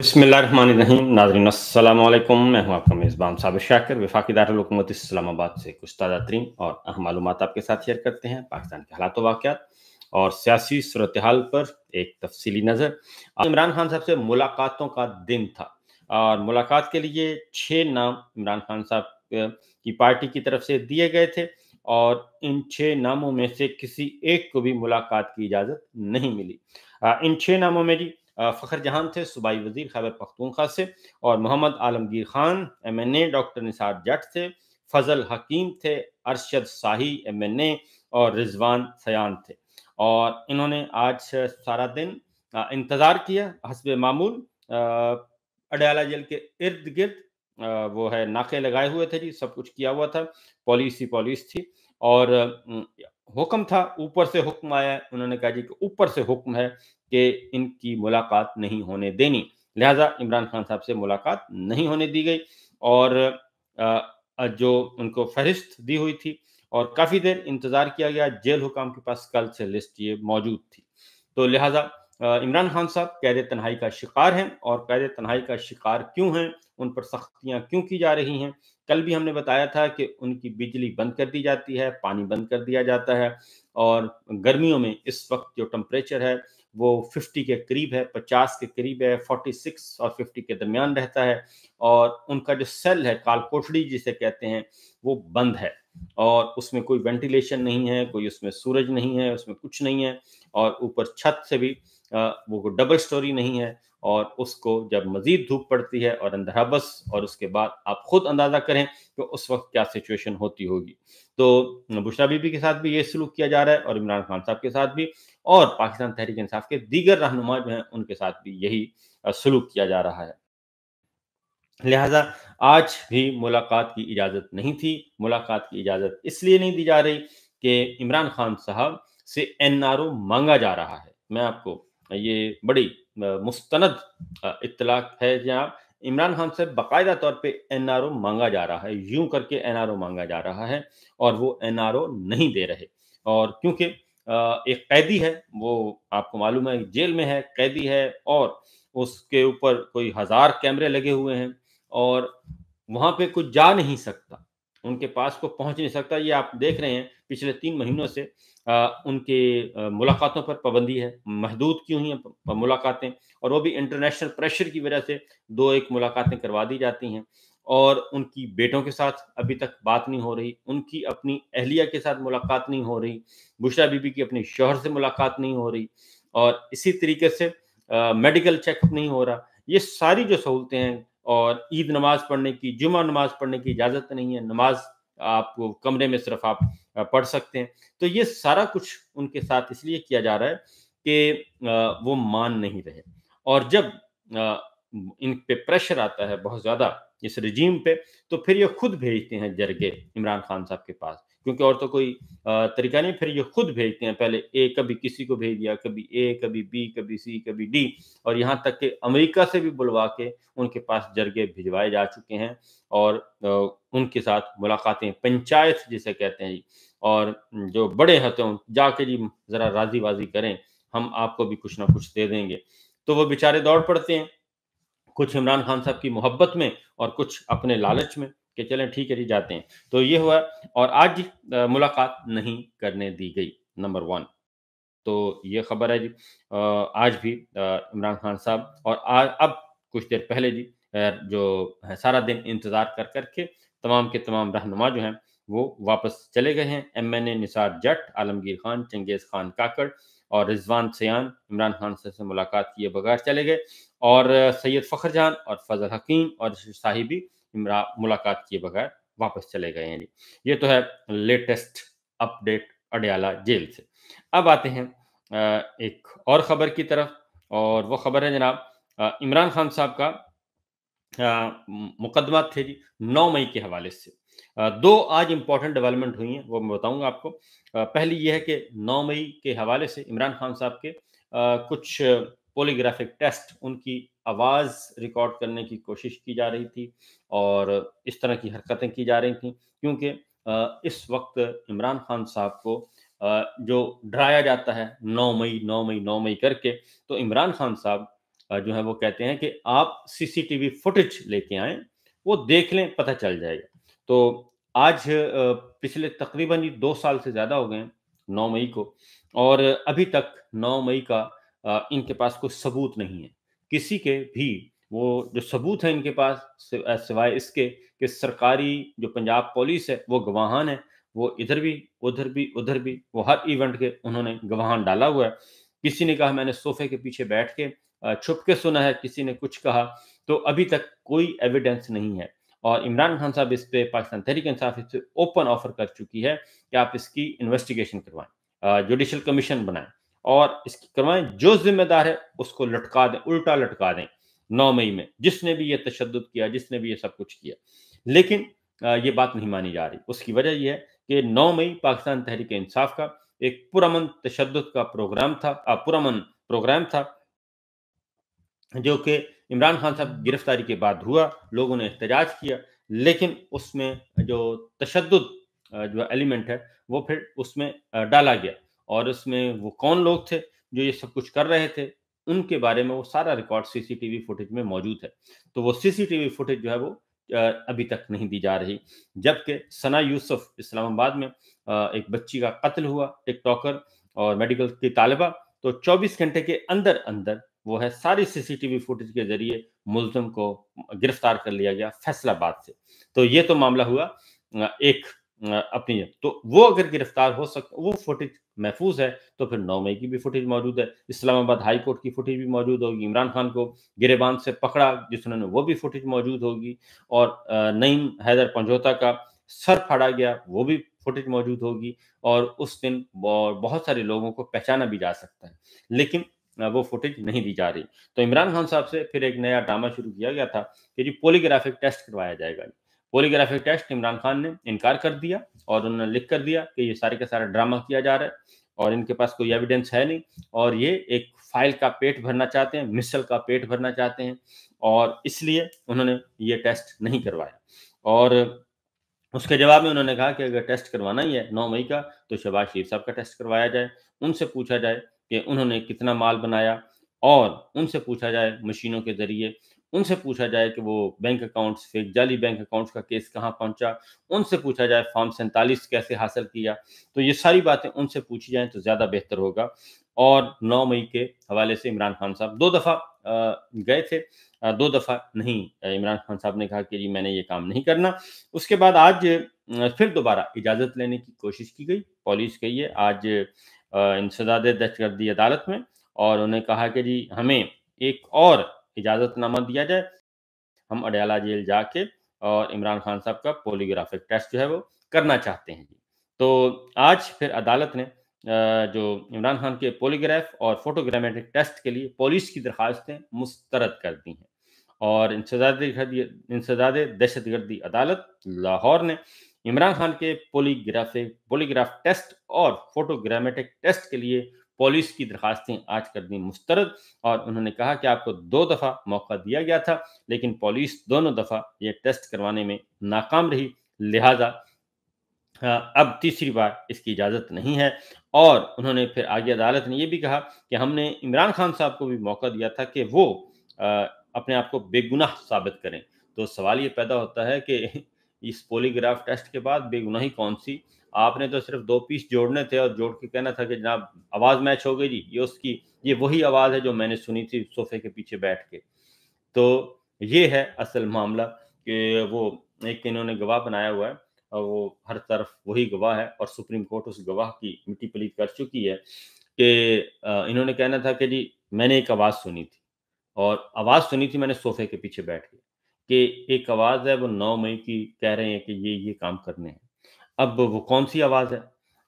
बिस्मिल्लाहिर्रहमानिर्रहीम। नाज़रीन अस्सलाम वालेकुम। मैं हूं आपका मेज़बान साबिर शाकिर। वफाकी दारुल हुकूमत इस्लामाबाद से कुछ ताज़ा तरीन और अहम मालूमात आपके साथ शेयर करते हैं। पाकिस्तान के हालात व वाक़यात और सियासी सूरत हाल पर एक तफसीली नज़र। आज इमरान खान साहब से मुलाकातों का दिन था और मुलाकात के लिए 6 नाम इमरान खान साहब की पार्टी की तरफ से दिए गए थे और इन 6 नामों में से किसी एक को भी मुलाकात की इजाज़त नहीं मिली। इन 6 नामों में जी फ़खर जहां थे सूबाई वज़ीर खैबर पख्तूनख्वा से, और मोहम्मद आलमगीर खान MNA, डॉक्टर निसार जट थे, फजल हकीम थे, अरशद शाही MNA और रिजवान सयान थे। और इन्होंने आज सारा दिन इंतज़ार किया हस्बे मामूल अडयाला जेल के इर्द गिर्द। वो है नाके लगाए हुए थे जी, सब कुछ किया हुआ था, पुलिस ही पुलिस थी। और हुक्म था, ऊपर से हुक्म आया, उन्होंने कहा जी कि ऊपर से हुक्म है कि इनकी मुलाकात नहीं होने देनी। लिहाजा इमरान खान साहब से मुलाकात नहीं होने दी गई और जो उनको फहरिस्त दी हुई थी और काफ़ी देर इंतज़ार किया गया, जेल हुकाम के पास कल से लिस्ट ये मौजूद थी। तो लिहाजा इमरान खान साहब कैद तन्हाई का शिकार हैं और कैद तन्हाई का शिकार क्यों हैं, उन पर सख्तियाँ क्यों की जा रही हैं। कल भी हमने बताया था कि उनकी बिजली बंद कर दी जाती है, पानी बंद कर दिया जाता है और गर्मियों में इस वक्त जो टेम्परेचर है वो 50 के करीब है, 50 के करीब है, 46 और 50 के दरमियान रहता है। और उनका जो सेल है, काल कोठड़ी जिसे कहते हैं, वो बंद है और उसमें कोई वेंटिलेशन नहीं है, कोई उसमें सूरज नहीं है, उसमें कुछ नहीं है। और ऊपर छत से भी वो डबल स्टोरी नहीं है और उसको जब मजीद धूप पड़ती है और अंधेरा बस, और उसके बाद आप खुद अंदाजा करें कि उस वक्त क्या सिचुएशन होती होगी। तो बुशरा बीबी के साथ भी ये सलूक किया जा रहा है और इमरान खान साहब के साथ भी, और पाकिस्तान तहरीक इंसाफ के दीगर रहनुमा जो हैं उनके साथ भी यही सलूक किया जा रहा है। लिहाजा आज भी मुलाकात की इजाज़त नहीं थी। मुलाकात की इजाज़त इसलिए नहीं दी जा रही कि इमरान खान साहब से NRO मांगा जा रहा है। मैं आपको ये बड़ी मुस्तनद इत्तला है जहाँ इमरान खान से बाकायदा तौर पे NRO मांगा जा रहा है, यूं करके NRO मांगा जा रहा है और वो NRO नहीं दे रहे। और क्योंकि एक कैदी है, वो आपको मालूम है जेल में है, कैदी है और उसके ऊपर कोई 1000 कैमरे लगे हुए हैं और वहाँ पे कुछ जा नहीं सकता, उनके पास को पहुँच नहीं सकता। ये आप देख रहे हैं पिछले 3 महीनों से उनके मुलाकातों पर पाबंदी है, महदूद की हुई हैं मुलाकातें, और वो भी इंटरनेशनल प्रेशर की वजह से 2-1 मुलाकातें करवा दी जाती हैं। और उनकी बेटों के साथ अभी तक बात नहीं हो रही, उनकी अपनी अहलिया के साथ मुलाकात नहीं हो रही, बुशरा बीबी की अपनी शौहर से मुलाकात नहीं हो रही और इसी तरीके से मेडिकल चेकअप नहीं हो रहा। ये सारी जो सहूलतें हैं, और ईद नमाज़ पढ़ने की, जुमा नमाज़ पढ़ने की इजाज़त नहीं है, नमाज़ आपको कमरे में सिर्फ़ आप पढ़ सकते हैं। तो ये सारा कुछ उनके साथ इसलिए किया जा रहा है कि वो मान नहीं रहे। और जब इन पे प्रेशर आता है बहुत ज़्यादा इस रजीम पे, तो फिर ये खुद भेजते हैं जरगे इमरान खान साहब के पास, क्योंकि और तो कोई तरीका नहीं। फिर ये खुद भेजते हैं, पहले कभी किसी को भेज दिया, कभी कभी बी, कभी सी, कभी डी, और यहाँ तक कि अमेरिका से भी बुलवा के उनके पास जरगे भिजवाए जा चुके हैं और उनके साथ मुलाकातें, पंचायत जिसे कहते हैं जी, और जो बड़े हों जाके जी ज़रा राज़ी-वाज़ी करें, हम आपको भी कुछ ना कुछ दे देंगे। तो वो बेचारे दौड़ पड़ते हैं, कुछ इमरान खान साहब की मोहब्बत में और कुछ अपने लालच में कि चलें ठीक है जी जाते हैं। तो ये हुआ और आज मुलाकात नहीं करने दी गई, नंबर 1। तो ये खबर है जी। आज भी इमरान खान साहब और अब कुछ देर पहले जी जो है सारा दिन इंतज़ार कर के तमाम के तमाम रहनुमा जो हैं वो वापस चले गए हैं। MNA निसार जट, आलमगीर खान, चंगेज़ खान काकड़ और रिज़वान सयान इमरान खान से मुलाकात किए बगैर चले गए और सैयद फ़खर जहां और फजल हकीम और शाही भी मुलाकात किए बगैर वापस चले गए हैं जी। ये तो है लेटेस्ट अपडेट अडयाला जेल से। अब आते हैं एक और ख़बर की तरफ, और वो ख़बर है जनाब इमरान खान साहब का मुकदमा थे जी 9 मई के हवाले से। 2 आज इम्पोर्टेंट डेवलपमेंट हुई हैं, वो मैं बताऊँगा आपको। पहली ये है कि 9 मई के हवाले से इमरान खान साहब के कुछ पॉलीग्राफिक टेस्ट, उनकी आवाज़ रिकॉर्ड करने की कोशिश की जा रही थी और इस तरह की हरकतें की जा रही थीं, क्योंकि इस वक़्त इमरान खान साहब को जो डराया जाता है 9 मई, 9 मई, 9 मई करके, तो इमरान खान साहब जो है वो कहते हैं कि आप सीसीटीवी फुटेज लेके आएँ, वो देख लें, पता चल जाएगा। तो आज पिछले तकरीबन ये 2 साल से ज़्यादा हो गए हैं, 9 मई को, और अभी तक 9 मई का इनके पास कोई सबूत नहीं है। किसी के भी वो जो सबूत है इनके पास सिवाय इसके कि सरकारी जो पंजाब पुलिस है वो गवाहान है, वो इधर भी, उधर भी, उधर भी, वो हर इवेंट के उन्होंने गवाहान डाला हुआ है। किसी ने कहा मैंने सोफ़े के पीछे बैठ के छुप के सुना है, किसी ने कुछ कहा, तो अभी तक कोई एविडेंस नहीं है। और इमरान खान साहब इस पे पाकिस्तान तहरीक-ए-इंसाफ इस पे ओपन ऑफ़र कर चुकी है कि आप इसकी इन्वेस्टिगेशन करवाएँ, जुडिशियल कमीशन बनाएँ और इसकी करवाएँ, जो ज़िम्मेदार है उसको लटका दें, उल्टा लटका दें 9 मई में, जिसने भी ये तशद्दुद किया, जिसने भी ये सब कुछ किया। लेकिन ये बात नहीं मानी जा रही। उसकी वजह ये है कि 9 मई पाकिस्तान तहरीक-ए-इंसाफ का एक पुरअमन तशद्दुद का प्रोग्राम था, पुरअमन प्रोग्राम था, जो कि इमरान खान साहब गिरफ्तारी के बाद हुआ, लोगों ने एहतजाज किया, लेकिन उसमें जो तशद्दुद जो एलिमेंट है, वो फिर उसमें डाला गया, और उसमें वो कौन लोग थे, जो ये सब कुछ कर रहे थे, उनके बारे में वो सारा रिकॉर्ड सीसीटीवी फुटेज में मौजूद है। तो वो सीसीटीवी फुटेज जो है वो अभी तक नहीं दी जा रही। जबकि सना यूसुफ इस्लामाबाद में एक बच्ची का कत्ल हुआ, टिकटॉकर और मेडिकल की तालिबा, तो 24 घंटे के अंदर-अंदर वो है सारी सीसीटीवी फुटेज के ज़रिए मुल्ज़िम को गिरफ्तार कर लिया गया फैसलाबाद से। तो ये तो मामला हुआ एक अपनी, तो वो अगर गिरफ्तार हो सक वो फुटेज महफूज़ है, तो फिर 9 मई की भी फुटेज मौजूद है। इस्लामाबाद हाई कोर्ट की फुटेज भी मौजूद होगी। इमरान खान को गिरेबान से पकड़ा जिन्होंने, वो भी फुटेज मौजूद होगी, और नईम हैदर पंजोता का सर फाड़ा गया, वो भी फुटेज मौजूद होगी, और उस दिन बहुत सारे लोगों को पहचाना भी जा सकता है। लेकिन वो फुटेज नहीं दी जा रही। तो इमरान खान साहब से फिर एक नया ड्रामा शुरू किया गया था कि जी पॉलीग्राफिक टेस्ट करवाया जाएगा। पॉलीग्राफिक टेस्ट इमरान खान ने इनकार कर दिया, और उन्होंने लिख कर दिया कि ये सारे का सारा ड्रामा किया जा रहा है, और इनके पास कोई एविडेंस है नहीं, और ये एक फाइल का पेट भरना चाहते हैं, मिसल का पेट भरना चाहते हैं, और इसलिए उन्होंने ये टेस्ट नहीं करवाया। और उसके जवाब में उन्होंने कहा कि अगर टेस्ट करवाना ही है 9 मई का, तो शहबाज शरीफ साहब का टेस्ट करवाया जाए। उनसे पूछा जाए कि उन्होंने कितना माल बनाया, और उनसे पूछा जाए मशीनों के ज़रिए, उनसे पूछा जाए कि वो बैंक अकाउंट्स, फेक जाली बैंक अकाउंट्स का केस कहाँ पहुँचा, उनसे पूछा जाए फॉर्म 47 कैसे हासिल किया। तो ये सारी बातें उनसे पूछी जाएँ तो ज़्यादा बेहतर होगा। और 9 मई के हवाले से इमरान खान साहब 2 दफ़ा गए थे, 2 दफ़ा नहीं, इमरान खान साहब ने कहा कि जी मैंने ये काम नहीं करना। उसके बाद आज फिर दोबारा इजाज़त लेने की कोशिश की गई, पुलिस गई है आज इंसदाद दहशतगर्दी अदालत में, और उन्हें कहा कि जी हमें एक और इजाज़तनामा दिया जाए, हम अडयाला जेल जाके और इमरान खान साहब का पॉलीग्राफिक टेस्ट जो है वो करना चाहते हैं जी। तो आज फिर अदालत ने जो इमरान खान के पॉलीग्राफ और फोटोग्रामेट्रिक टेस्ट के लिए पुलिस की दरखास्तें मुस्तरद कर दी हैं, और इंसदाद दहशतगर्दी अदालत लाहौर ने इमरान खान के पॉलीग्राफ टेस्ट और फोटोग्रामेट्रिक टेस्ट के लिए पुलिस की दरखास्तें आज कर दी मुस्तरद, और उन्होंने कहा कि आपको 2 दफ़ा मौका दिया गया था, लेकिन पुलिस दोनों दफ़ा ये टेस्ट करवाने में नाकाम रही, लिहाजा अब तीसरी बार इसकी इजाज़त नहीं है। और उन्होंने फिर आगे अदालत ने ये भी कहा कि हमने इमरान खान साहब को भी मौका दिया था कि वो अ, अपने आप को बेगुनाह साबित करें। तो सवाल ये पैदा होता है कि इस पॉलीग्राफ टेस्ट के बाद बेगुनाही कौन-सी? आपने तो सिर्फ़ 2 पीस जोड़ने थे, और जोड़ के कहना था कि जनाब आवाज़ मैच हो गई जी, ये वही आवाज़ है जो मैंने सुनी थी सोफ़े के पीछे बैठ के। तो ये है असल मामला कि वो एक इन्होंने गवाह बनाया हुआ है, और वो हर तरफ वही गवाह है, और सुप्रीम कोर्ट उस गवाह की मिट्टी पलीत कर चुकी है कि इन्होंने कहना था कि जी मैंने एक आवाज़ सुनी थी, और आवाज़ सुनी थी मैंने सोफ़े के पीछे बैठ के, कि एक आवाज़ है वो 9 मई की कह रहे हैं कि ये काम करने हैं। अब वो कौन-सी आवाज़ है?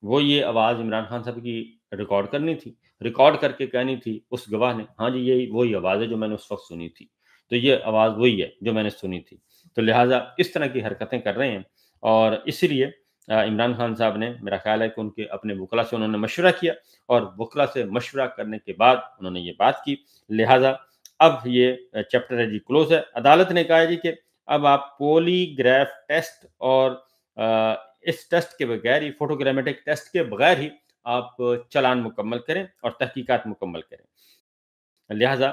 वो ये आवाज़ इमरान खान साहब की रिकॉर्ड करनी थी, रिकॉर्ड करके कहनी थी उस गवाह ने, हाँ जी, यही वही आवाज़ है जो मैंने उस वक़्त सुनी थी। तो ये आवाज़ वही है जो मैंने सुनी थी। तो लिहाज़ा इस तरह की हरकतें कर रहे हैं, और इसीलिए इमरान खान साहब ने, मेरा ख़्याल है कि उनके अपने वुकला से उन्होंने मशवरा किया, और वुकला से मशवरा करने के बाद उन्होंने ये बात की। लिहाज़ा अब ये चैप्टर है जी क्लोज़ है। अदालत ने कहा है जी कि अब आप पॉलीग्राफ टेस्ट और अ, इस टेस्ट के बगैर ही, फोटोग्रामेट्रिक टेस्ट के बगैर ही आप चालान मुकम्मल करें और तहकीकात मुकम्मल करें। लिहाज़ा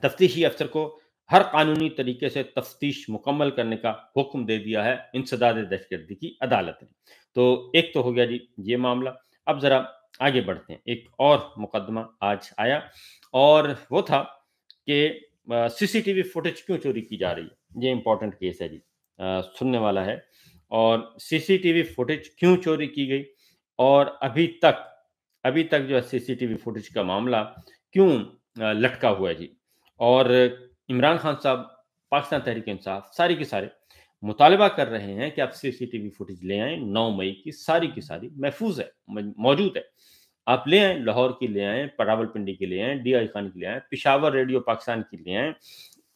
तफ्तीशी अफसर को हर कानूनी तरीके से तफ्तीश मुकम्मल करने का हुक्म दे दिया है इंसदाद दहशतगर्दी की अदालत ने। तो एक तो हो गया जी ये मामला। अब ज़रा आगे बढ़ते हैं। एक और मुकदमा आज आया और वो था कि सीसीटीवी फुटेज क्यों चोरी की जा रही है। ये इंपॉर्टेंट केस है जी, सुनने वाला है। और सीसीटीवी फुटेज क्यों चोरी की गई और अभी तक जो है सीसीटीवी फुटेज का मामला क्यों लटका हुआ है जी। और इमरान खान साहब, पाकिस्तान तहरीक इंसाफ, सारे के सारे मुतालबा कर रहे हैं कि आप सीसीटीवी फुटेज ले आएँ। 9 मई की सारी महफूज़ है, मौजूद है। आप ले आएँ, लाहौर की ले आएँ, रावलपिंडी की ले आएँ, डीआई खान की ले आएँ, पेशावर रेडियो पाकिस्तान की ले आएँ।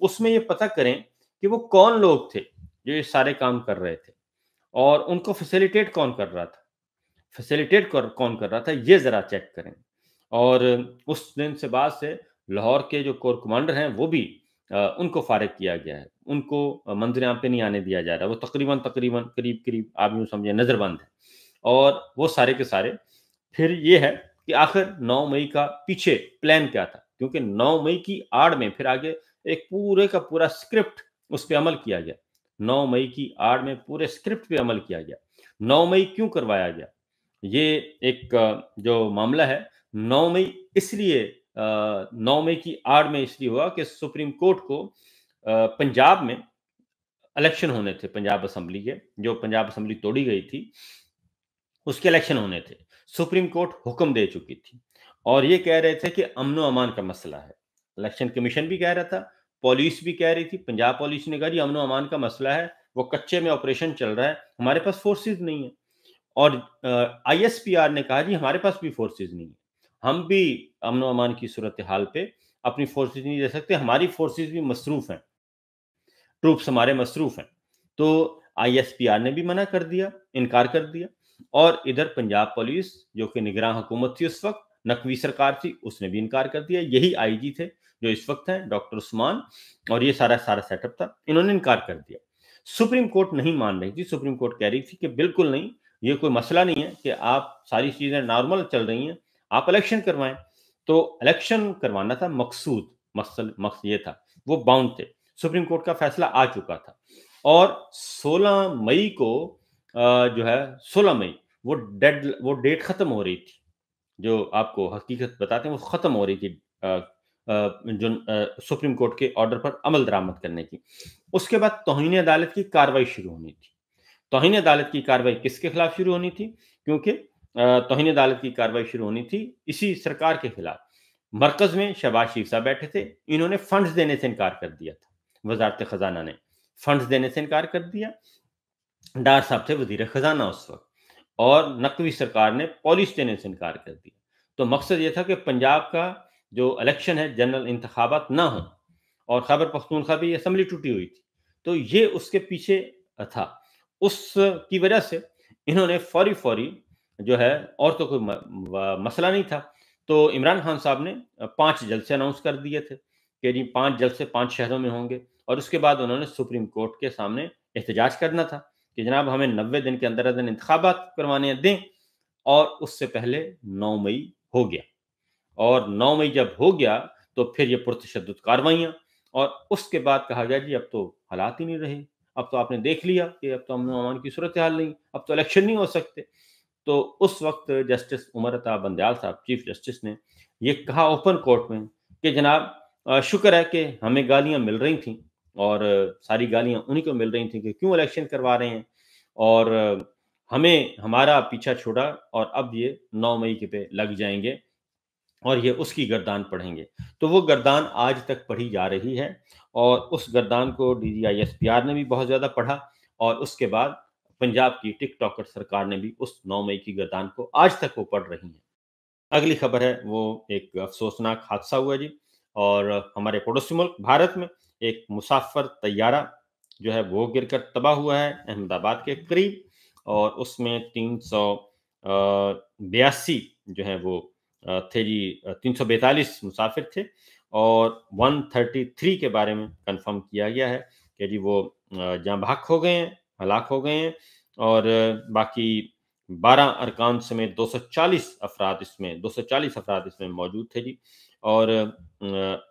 उसमें ये पता करें कि वो कौन लोग थे जो ये सारे काम कर रहे थे और उनको फैसिलिटेट कौन कर रहा था। कौन कर रहा था, ये ज़रा चेक करें। और उस दिन से बाद से लाहौर के जो कोर कमांडर हैं वो भी उनको फ़ारिग किया गया है। उनको मंज़िल-ए-आम पे नहीं आने दिया जा रहा। वो तकरीबन करीब-करीब आप यूँ समझिए नज़रबंद हैं। और वो सारे के सारे फिर ये है कि आखिर 9 मई का पीछे प्लान क्या था? क्योंकि 9 मई की आड़ में फिर आगे एक पूरे का पूरा स्क्रिप्ट उस पे अमल किया गया। 9 मई की आड़ में पूरे स्क्रिप्ट पे अमल किया गया। 9 मई क्यों करवाया गया? ये एक जो मामला है 9 मई इसलिए 9 मई की आड़ में इसलिए हुआ कि सुप्रीम कोर्ट को पंजाब में इलेक्शन होने थे पंजाब असेंबली के, जो पंजाब असेंबली तोड़ी गई थी, उसके इलेक्शन होने थे। सुप्रीम कोर्ट हुक्म दे चुकी थी और ये कह रहे थे कि अमन-ओ-अमान का मसला है। इलेक्शन कमीशन भी कह रहा था, पुलिस भी कह रही थी, पंजाब पुलिस ने कहा जी अमन-ओ-अमान का मसला है, वो कच्चे में ऑपरेशन चल रहा है, हमारे पास फोर्सेस नहीं है। और आईएसपीआर ने कहा जी हमारे पास भी फोर्सेस नहीं है। हम भी अमन-ओ-अमान की सूरत-ए-हाल पे अपनी फोर्सेस नहीं दे सकते, हमारी फोर्सेस भी मसरूफ हैं। ट्रूप्स हमारे मसरूफ हैं। तो आईएसपीआर ने भी मना कर दिया, इनकार कर दिया। और इधर पंजाब पुलिस जो कि निगरान हुकूमत थी उस वक्त, नकवी सरकार थी, उसने भी इनकार कर दिया। यही आईजी थे जो इस वक्त हैं, डॉक्टर उस्मान, और ये सारा सेटअप था, इन्होंने इनकार कर दिया। सुप्रीम कोर्ट नहीं मान रही थी। सुप्रीम कोर्ट कह रही थी कि बिल्कुल नहीं, ये कोई मसला नहीं है कि आप सारी चीजें नॉर्मल चल रही हैं, आप इलेक्शन करवाएं। तो इलेक्शन करवाना था मकसूद, मकसद ये था, वो बाउंड थे। सुप्रीम कोर्ट का फैसला आ चुका था और 16 मई को जो है 16 मई वो डेट खत्म हो रही थी, जो आपको हकीकत बताते हैं वो खत्म हो रही थी सुप्रीम कोर्ट के ऑर्डर पर अमल दरामद करने की। उसके बाद तौहीन अदालत की कार्रवाई शुरू होनी थी। तौहीन अदालत की कार्रवाई किसके खिलाफ शुरू होनी थी? क्योंकि तौहीन अदालत की कार्रवाई शुरू होनी थी इसी सरकार के खिलाफ। मरकज में शहबाज शरीफ साहब बैठे थे, इन्होंने फंड्स देने से इनकार कर दिया था। वजारत खजाना ने फंड्स देने से इनकार कर दिया। डार साहब थे वजीर खजाना उस वक्त, और नकवी सरकार ने पॉलिश देने से इनकार कर दिया। तो मकसद ये था कि पंजाब का जो इलेक्शन है जनरल इंतखाबात ना हो, और खैबर पख्तूनख्वा भी असेंबली टूटी हुई थी, तो ये उसके पीछे था। उसकी वजह से इन्होंने फौरी जो है, और तो कोई मसला नहीं था। तो इमरान खान साहब ने 5 जलसे अनाउंस कर दिए थे कि जी 5 जलसे 5 शहरों में होंगे, और उसके बाद उन्होंने सुप्रीम कोर्ट के सामने एहतजाज करना था कि जनाब हमें 90 दिन के अंदर इंतखाबात करवाने दें। और उससे पहले 9 मई हो गया, और 9 मई जब हो गया तो फिर ये पुरतशद्दुद कार्रवाइयाँ, और उसके बाद कहा गया जी अब तो हालात ही नहीं रहे, अब तो आपने देख लिया कि अब तो अमन-ओ-अमान की सूरत हाल नहीं, अब तो इलेक्शन नहीं हो सकते। तो उस वक्त जस्टिस उमर अता बंदयाल साहब, चीफ जस्टिस ने ये कहा ओपन कोर्ट में कि जनाब शुक्र है कि हमें गालियाँ मिल रही थी, और सारी गालियाँ उन्हीं को मिल रही थी कि क्यों इलेक्शन करवा रहे हैं, और हमें हमारा पीछा छुड़ा, और अब ये 9 मई के पे लग जाएँगे और ये उसकी गर्दान पढ़ेंगे। तो वो गर्दान आज तक पढ़ी जा रही है, और उस गर्दान को डीजीआईएसपीआर ने भी बहुत ज़्यादा पढ़ा, और उसके बाद पंजाब की टिकटॉकर सरकार ने भी उस 9 मई की गर्दान को आज तक वो पढ़ रही हैं। अगली खबर है वो एक अफ़सोसनाक हादसा हुआ जी, और हमारे पड़ोसी मुल्क भारत में एक मुसाफ़िर तैयारा जो है वो गिरकर तबाह हुआ है अहमदाबाद के करीब, और उसमें 382 जो है वो थे जी, 342 मुसाफिर थे, और 133 के बारे में कंफर्म किया गया है कि जी वो जाँ बहक हो गए हैं, हलाक हो गए हैं, और बाकी 12 अरकान समेत 240 अफ़राद इसमें मौजूद थे जी। और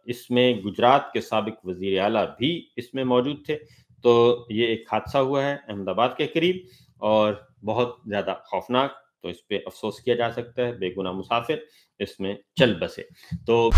اس میں گجرات کے سابق وزیر اعلیٰ بھی اس میں موجود تھے۔ تو یہ ایک حادثہ ہوا ہے احمد آباد کے قریب اور بہت زیادہ خوفناک، تو اس پہ افسوس کیا جا سکتا ہے، بے گناہ مسافر اس میں چل بسے۔ تو